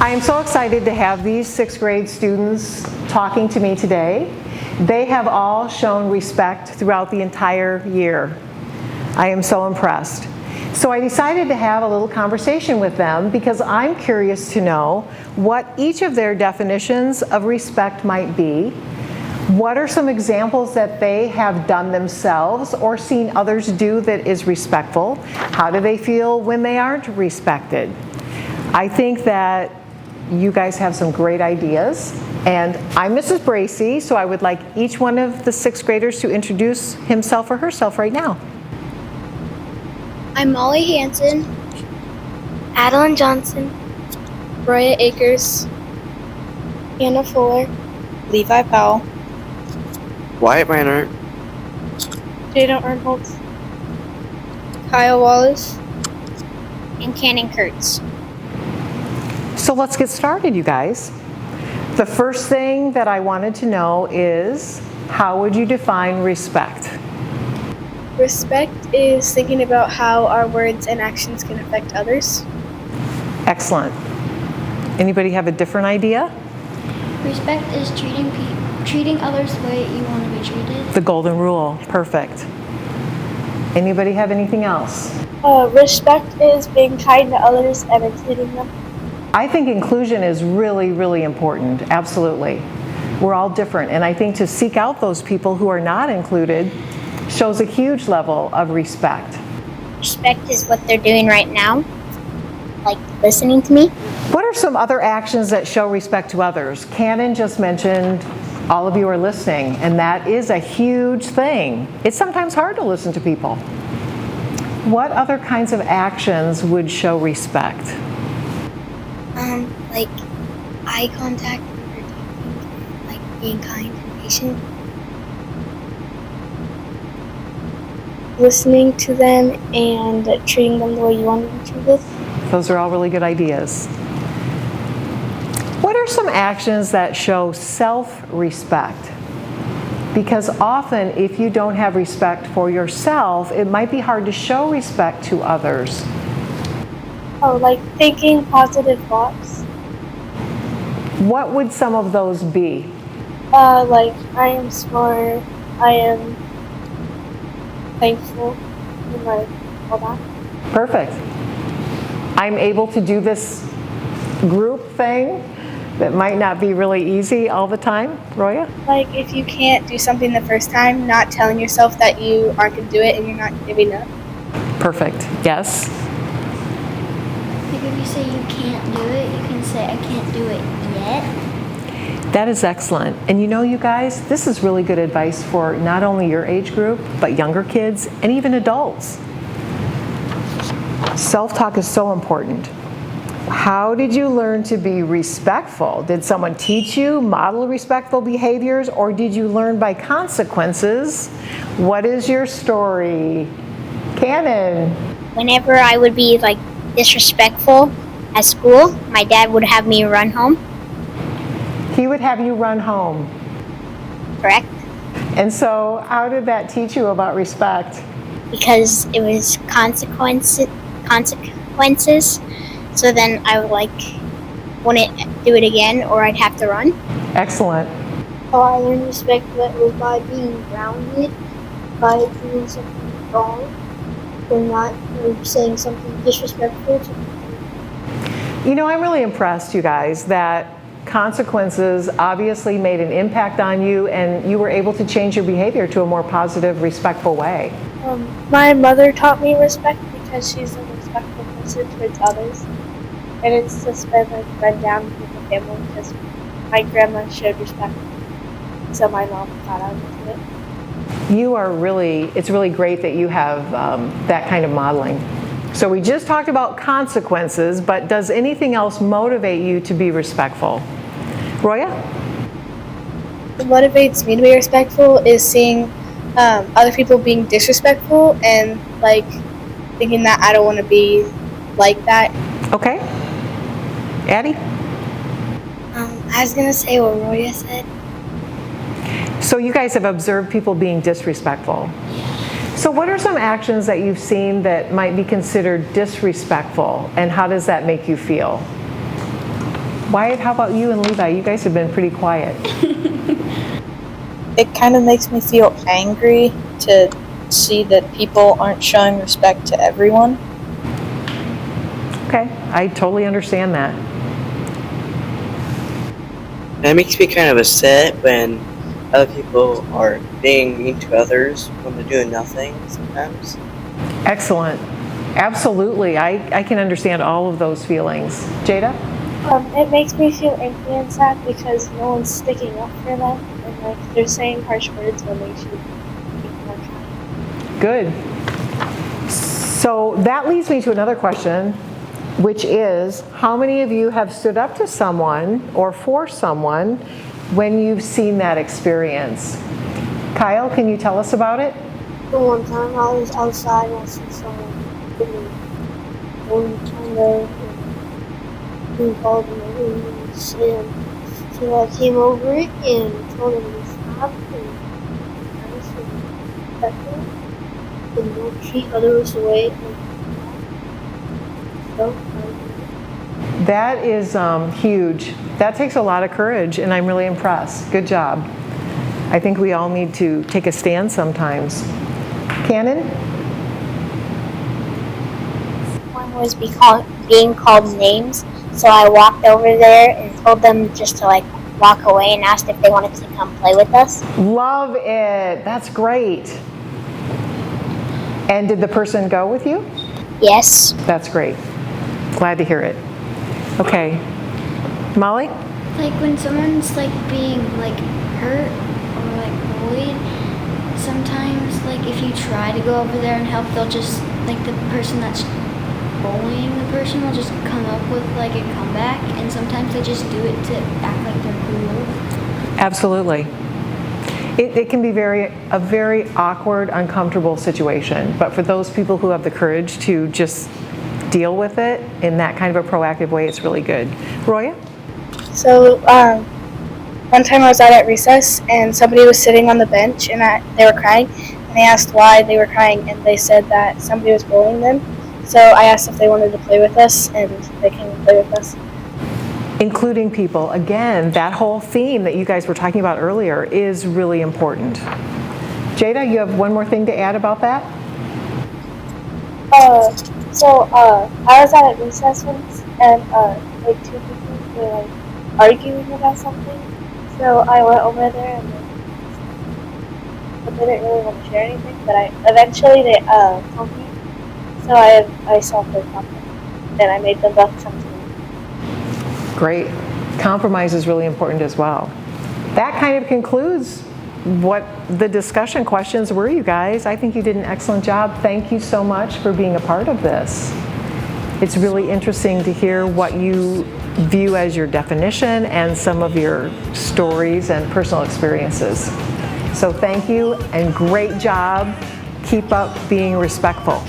I am so excited to have these sixth grade students talking to me today. They have all shown respect throughout the entire year. I am so impressed. So I decided to have a little conversation with them because I'm curious to know what each of their definitions of respect might be. What are some examples that they have done themselves or seen others do that is respectful? How do they feel when they aren't respected? I think that you guys have some great ideas. And I'm Mrs. Bracey, so I would like each one of the sixth graders to introduce himself or herself right now. I'm Molly Hanson, Adeline Johnson, Roya Akers, Anna Fuller, Levi Powell, Wyatt Reinhardt, Jada Arnholtz, Kyle Wallace, and Cannon Kurtz. So let's get started, you guys. The first thing that I wanted to know is, how would you define respect? Respect is thinking about how our words and actions can affect others. Excellent. Anybody have a different idea? Respect is treating others the way you want to be treated. The golden rule. Perfect. Anybody have anything else? Respect is being kind to others and including them. I think inclusion is really, really important. Absolutely. We're all different, and I think to seek out those people who are not included shows a huge level of respect. Respect is what they're doing right now, like listening to me. What are some other actions that show respect to others? Cannon just mentioned all of you are listening, and that is a huge thing. It's sometimes hard to listen to people. What other kinds of actions would show respect? Like eye contact when you're talking, like being kind and patient. Listening to them and treating them the way you want to be treated. Those are all really good ideas. What are some actions that show self-respect? Because often if you don't have respect for yourself, it might be hard to show respect to others. Oh, like thinking positive thoughts. What would some of those be? Like I am smart, I am thankful, and like all that. Perfect. I'm able to do this group thing that might not be really easy all the time. Roya? Like if you can't do something the first time, not telling yourself that you aren't going to do it and you're not giving up. Perfect. Yes? Like if you say you can't do it, you can say I can't do it yet. That is excellent. And you know, you guys, this is really good advice for not only your age group, but younger kids and even adults. Self-talk is so important. How did you learn to be respectful? Did someone teach you, model respectful behaviors, or did you learn by consequences? What is your story? Cannon. Whenever I would be like disrespectful at school, my dad would have me run home. He would have you run home. Correct? And so how did that teach you about respect? Because it was consequences. So then I would wouldn't do it again, or I'd have to run. Excellent. How I learned respect was by being grounded, by doing something wrong, or not saying something disrespectful to people. You know, I'm really impressed, you guys, that consequences obviously made an impact on you and you were able to change your behavior to a more positive, respectful way. My mother taught me respect because she's a respectful person towards others. And it's just been like run down with the family because my grandma showed respect. So my mom thought I would do it. It's really great that you have that kind of modeling. So we just talked about consequences, but does anything else motivate you to be respectful? Roya? What motivates me to be respectful is seeing other people being disrespectful and like thinking that I don't want to be like that. Okay. Addie? I was going to say what Roya said. So you guys have observed people being disrespectful. So what are some actions that you've seen that might be considered disrespectful, and how does that make you feel? Wyatt, how about you and Levi? You guys have been pretty quiet. It kind of makes me feel angry to see that people aren't showing respect to everyone. Okay, I totally understand that. And it makes me kind of upset when other people are being mean to others when they're doing nothing sometimes. Excellent. Absolutely. I can understand all of those feelings. Jada? It makes me feel angry and sad because no one's sticking up for them, and like they're saying harsh words when they should be more kind. Good. So that leads me to another question, which is, how many of you have stood up to someone or for someone when you've seen that experience? Kyle, can you tell us about it? The one time I was outside and I see someone kind of being called in the news, and so I came over and told him to stop and nice and respectful and don't treat others away. So, That is huge. That takes a lot of courage, and I'm really impressed. Good job. I think we all need to take a stand sometimes. Cannon? one was being called names, so I walked over there and told them just to like walk away and asked if they wanted to come play with us. Love it. That's great. And did the person go with you? Yes. That's great. Glad to hear it. Okay. Molly? Like when someone's like being like hurt or like bullied, sometimes like if you try to go over there and help, they'll just like the person that's bullying the person will just come up with like a comeback, and sometimes they just do it to act like they're cool. Absolutely. It can be a very awkward, uncomfortable situation, but for those people who have the courage to just deal with it in that kind of a proactive way, it's really good. Roya? So, one time I was out at recess and somebody was sitting on the bench and they were crying, and they asked why they were crying, and they said that somebody was bullying them. So I asked if they wanted to play with us, and they came and play with us. Including people. Again, that whole theme that you guys were talking about earlier is really important. Jada, you have one more thing to add about that? I was out at recess once, and like two people were like arguing about something. So I went over there and but they didn't really want to share anything. But eventually they told me. So I solved their problem, and I made them both come to me. Great. Compromise is really important as well. That kind of concludes what the discussion questions were, you guys. I think you did an excellent job. Thank you so much for being a part of this. It's really interesting to hear what you view as your definition and some of your stories and personal experiences. So thank you and great job. Keep up being respectful.